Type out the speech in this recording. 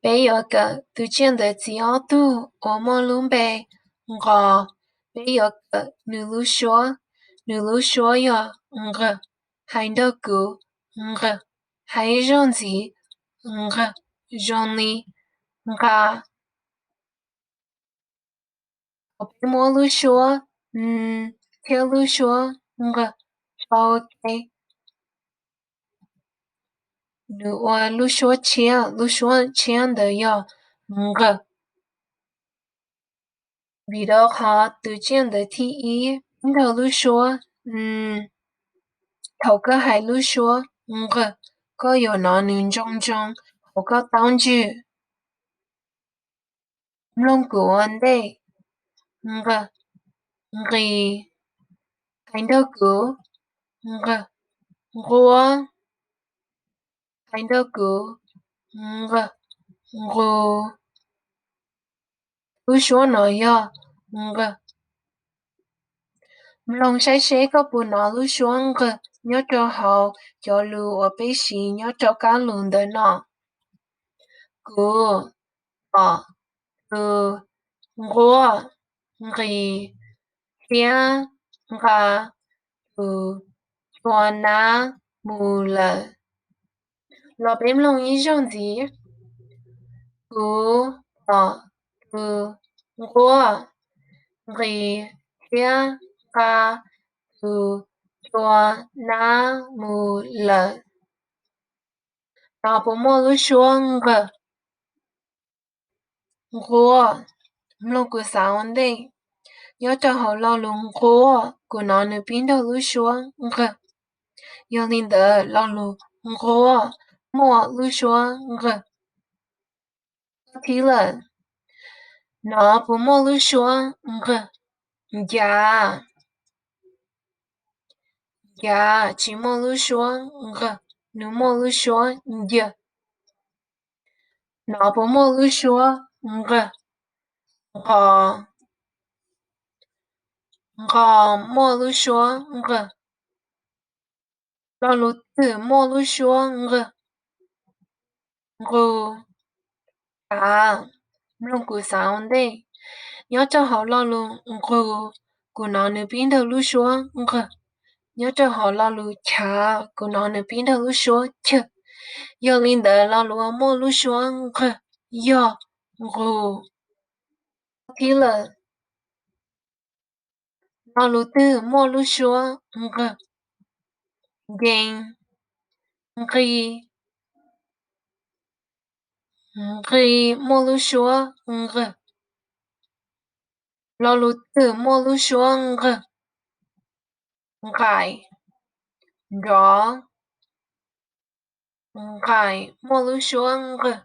北有个杜鹃的角度，我们准备我北有个女路说呀，喊到歌，还让子，让你，我北莫路说，铁路说，OK，我路说钱的呀，遇到好杜鹃的提议，头路说，头个海路说，个有男女种种，我个当局，弄个安的，个，个，看到个，个，我看到个，个，我路说那呀，个。Mlong sai sai có bù nó lu xuống cơ, nhớ cho hậu, cho lu ở bế sĩ nhớ cho cá lùn đời nọ. Cú, ọ, cú, ngô, nghi, khía, ngà, cú, chua ná, mù lờ. Lọ bếm lòng ý dòng gì? Cú, ọ, cú, ngô, nghi, khía, ngà, cú, chua ná, mù lờ. Nó bố mô lu xuống cơ. Ngô, mlong cú sao đây? Nhớ cho hậu lo lùng ngô, cú nó nữ biến đầu lu xuống cơ. Nhớ linh đỡ lo lù ngô, mô lu xuống cơ. Thì là, nó bố mô lu xuống cơ. Dạ, dạ, chỉ mô lu xuống cơ. Nữ mô lu xuống dạ. Nó bố mô lu xuống cơ. Ngò, ngò mô lu xuống cơ. Lo lu tử mô lu xuống cơ. Ngô, à, mlong cú sao đây? Nhớ cho họ lo lu ngô, cú nó nữ biến đầu lu xuống cơ. Nhớ cho họ lo lu chả, cú nó nữ biến đầu lu xuống chả. Giờ linh đỡ lo lu mô lu xuống cơ. Giờ, ngô, thì là lo lu tử mô lu xuống cơ. Ghen, ghi, ghi mô lu xuống cơ. Lo lu tử mô lu xuống cơ. Gai, rõ, gai mô lu xuống cơ.